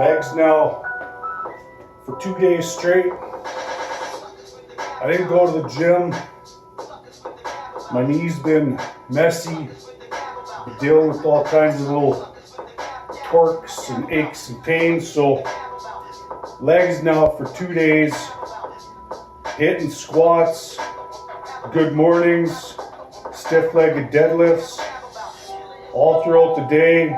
Legs now for 2 days straight. I didn't go to the gym. My knee's been messy. Been dealing with all kinds of little torques and aches and pains. So legs now for 2 days. Hitting squats, good mornings, stiff-legged deadlifts. All throughout the day,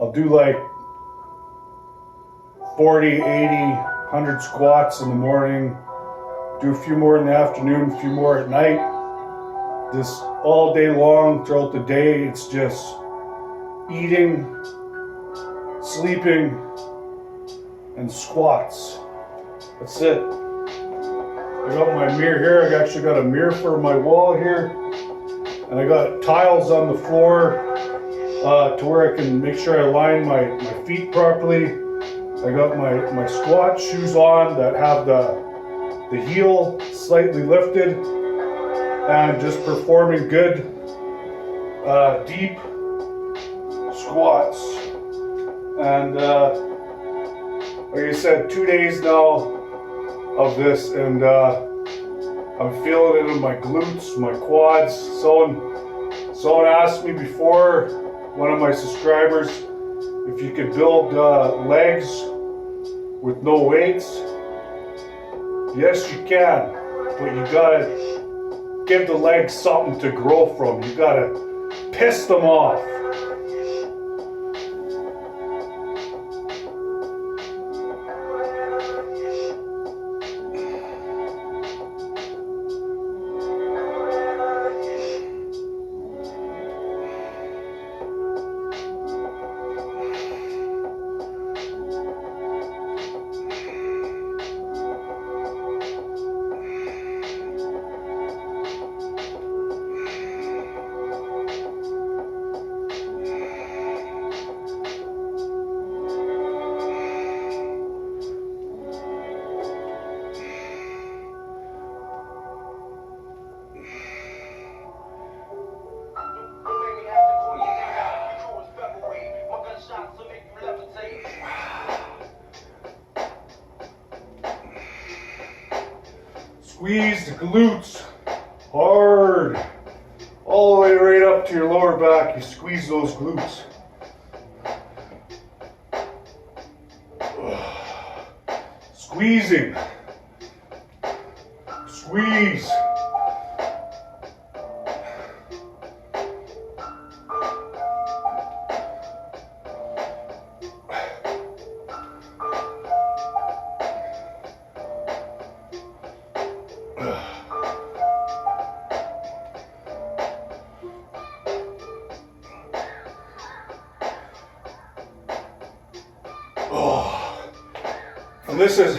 I'll do like 40, 80, 100 squats in the morning, do a few more in the afternoon, a few more at night. Just all day long throughout the day, it's just eating, sleeping, and squats. That's it. I got my mirror here. I actually got a mirror for my wall here. And I got tiles on the floor to where I can make sure I line my feet properly. I got my squat shoes on that have the heel slightly lifted and just performing good deep squats. And like I said, 2 days now of this, and I'm feeling it in my glutes, my quads. Someone asked me before, one of my subscribers, if you could build legs with no weights. Yes, you can, but you gotta give the legs something to grow from. You gotta piss them off. Squeeze the glutes hard, all the way right up to your lower back. You squeeze those glutes. Squeezing. Squeeze. And this is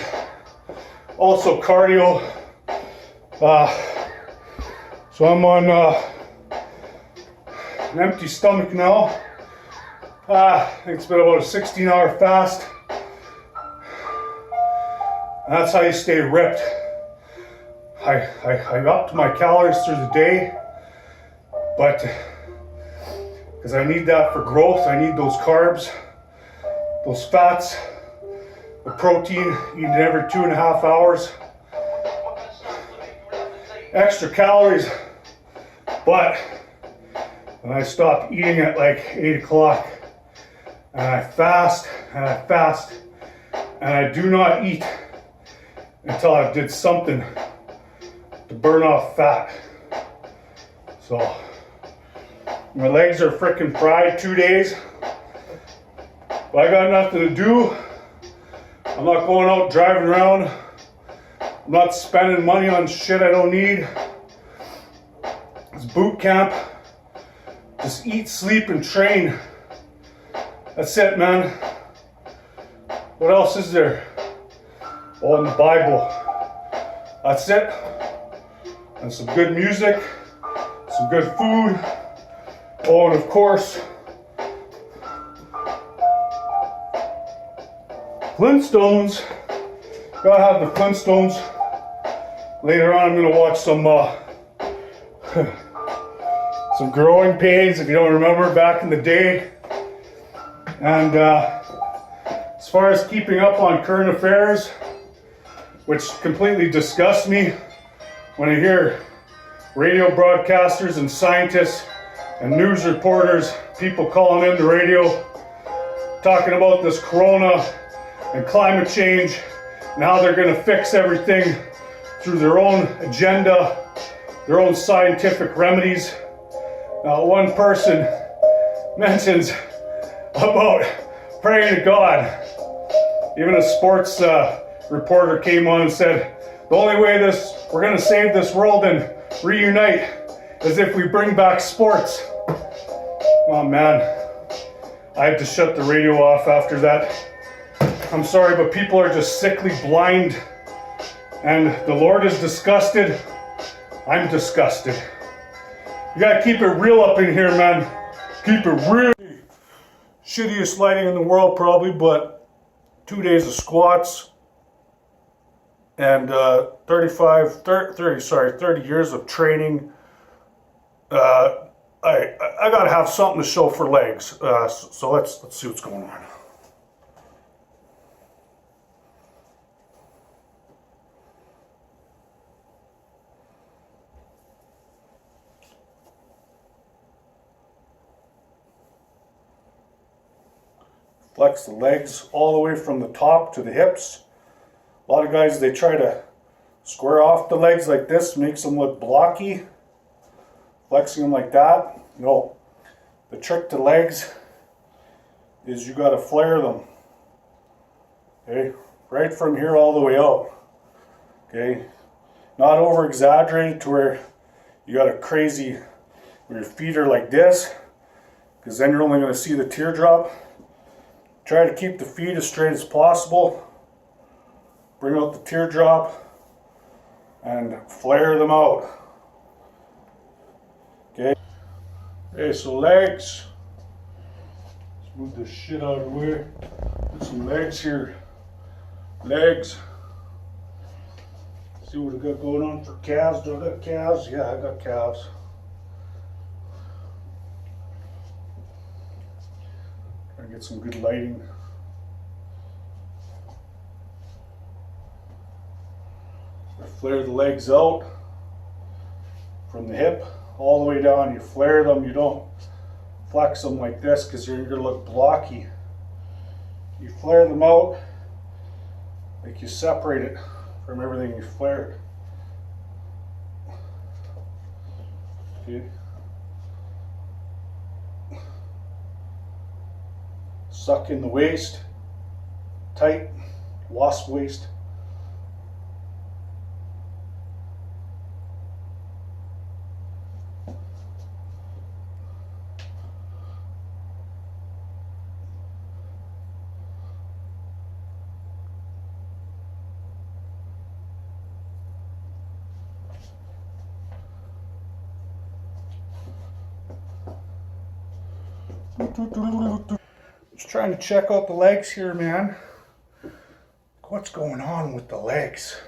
also cardio. So I'm on an empty stomach now. I think it's been about a 16-hour fast. And that's how you stay ripped. I upped my calories through the day, but because I need that for growth, I need those carbs, those fats, the protein, eating every 2.5 hours. Extra calories, but when I stop eating at like 8 o'clock, and I fast, and I fast, and I do not eat until I did something to burn off fat. So my legs are freaking fried 2 days, but I got nothing to do. I'm not going out driving around. I'm not spending money on shit I don't need. It's boot camp. Just eat, sleep, and train. That's it, man. What else is there? All in the Bible. That's it. And some good music, some good food. Oh, and of course, Flintstones. Gotta have the Flintstones. Later on, I'm gonna watch some some Growing Pains, if you don't remember back in the day. And As far as keeping up on current affairs, which completely disgusts me when I hear radio broadcasters and scientists and news reporters, people calling in the radio, talking about this corona and climate change and how they're going to fix everything through their own agenda, their own scientific remedies. Now, one person mentions about praying to God. Even a sports reporter came on and said, the only way we're going to save this world and reunite is if we bring back sports. Oh man, I had to shut the radio off after that. I'm sorry, but people are just sickly blind, and the Lord is disgusted. I'm disgusted. You gotta keep it real up in here, man. Keep it real. Shittiest lighting in the world probably, but 2 days of squats and 30 years of training. I gotta have something to show for legs. So let's see what's going on. Flex the legs all the way from the top to the hips. A lot of guys, they try to square off the legs like this, makes them look blocky. Flexing them like that. No. The trick to legs is you got to flare them. Okay? Right from here all the way out. Okay? Not over exaggerated to where you got a crazy, where your feet are like this, because then you're only going to see the teardrop. Try to keep the feet as straight as possible. Bring out the teardrop and flare them out. Okay. Okay, so legs. Let's move this shit out of the way. Put some legs here. Legs. See what I got going on for calves. Do I got calves? Yeah, I got calves. Try to get some good lighting. Flare the legs out from the hip all the way down. You flare them, you don't flex them like this because you're going to look blocky. You flare them out like you separate it from everything you flared. Okay. Suck in the waist, tight, wasp waist. Just trying to check out the legs here, man. What's going on with the legs?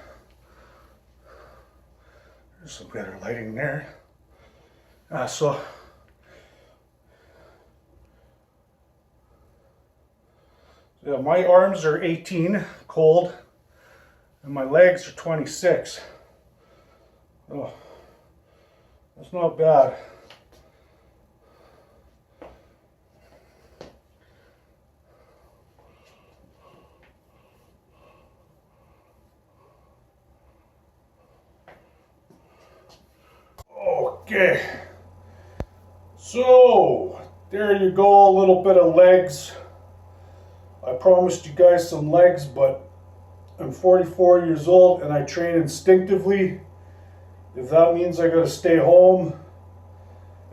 There's some better lighting there. So yeah, my arms are 18, cold, and my legs are 26. Oh, that's not bad. Okay, so there you go, a little bit of legs. I promised you guys some legs, but I'm 44 years old and I train instinctively. If that means I gotta stay home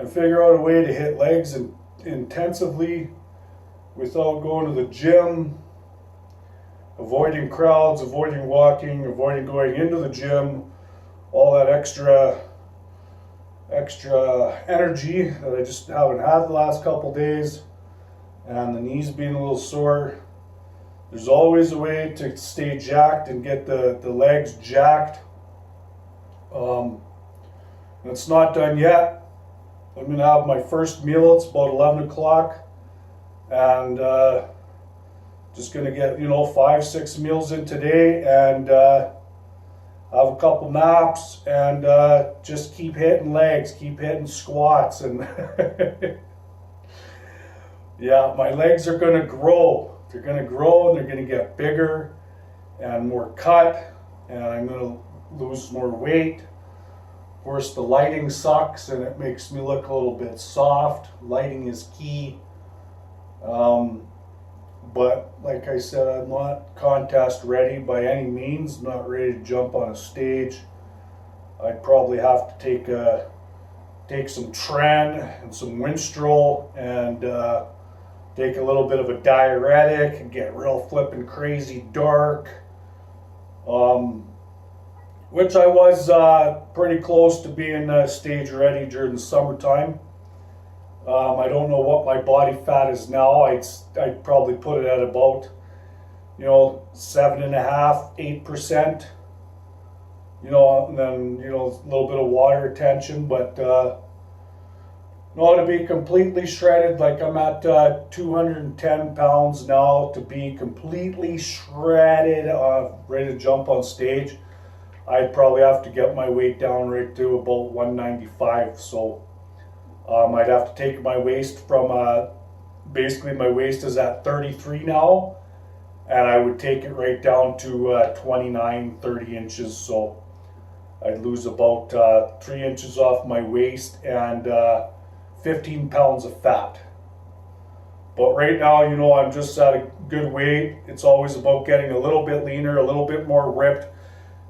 and figure out a way to hit legs intensively without going to the gym, avoiding crowds, avoiding walking, avoiding going into the gym, all that extra energy that I just haven't had the last couple days, and the knees being a little sore. There's always a way to stay jacked and get the legs jacked. It's not done yet. I'm going to have my first meal. It's about 11 o'clock, and Just gonna get, 5-6 meals in today, and have a couple naps, and just keep hitting legs, keep hitting squats, and yeah, my legs are gonna grow. They're gonna grow, and they're gonna get bigger and more cut, and I'm gonna lose more weight. Of course, the lighting sucks, and it makes me look a little bit soft. Lighting is key. But like I said, I'm not contest ready by any means. Not ready to jump on a stage. I'd probably have to take some Tren and some Winstrol, and take a little bit of a diuretic and get real flippin' crazy dark. Which I was pretty close to being stage ready during the summertime. I don't know what my body fat is now. I'd probably put it at about, 7.5%, 8%. And then, a little bit of water retention, but to be completely shredded, like I'm at 210 pounds now, to be completely shredded, ready to jump on stage, I'd probably have to get my weight down right to about 195. So I'd have to take my waist from, basically my waist is at 33 now, and I would take it right down to 29, 30 inches. So I'd lose about 3 inches off my waist and 15 pounds of fat. But right now, I'm just at a good weight. It's always about getting a little bit leaner, a little bit more ripped,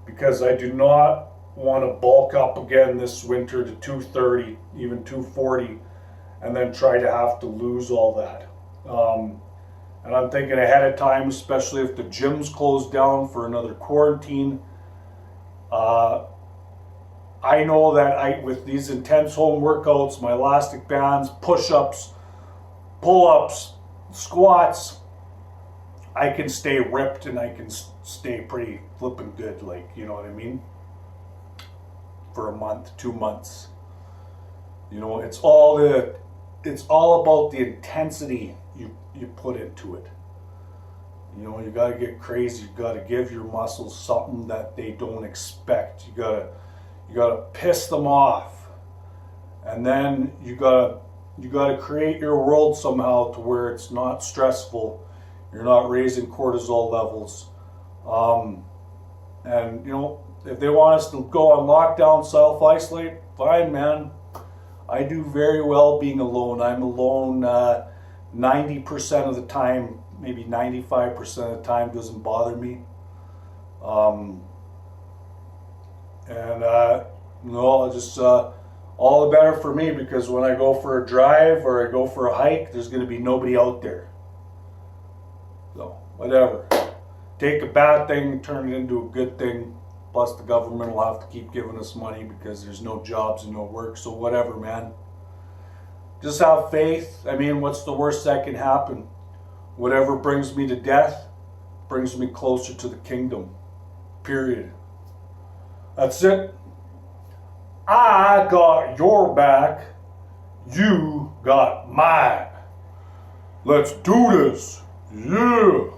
because I do not want to bulk up again this winter to 230, even 240, and then try to have to lose all that. And I'm thinking ahead of time, especially if the gym's closed down for another quarantine. I know that with these intense home workouts, my elastic bands, push-ups, pull-ups, squats, I can stay ripped and I can stay pretty flippin' good, like, you know what I mean? For a month, 2 months. It's all about the intensity you put into it. You gotta get crazy. You gotta give your muscles something that they don't expect. You gotta piss them off, and then you gotta create your world somehow to where it's not stressful. You're not raising cortisol levels, and if they want us to go on lockdown, self-isolate, fine, man. I do very well being alone. I'm alone 90% of the time, maybe 95% of the time. Doesn't bother me. Just all the better for me, because when I go for a drive or I go for a hike, there's going to be nobody out there. So, whatever. Take a bad thing, turn it into a good thing. Plus the government will have to keep giving us money because there's no jobs and no work. So whatever, man. Just have faith. I mean, what's the worst that can happen? Whatever brings me to death brings me closer to the kingdom. Period. That's it. I got your back. You got mine. Let's do this. Yeah.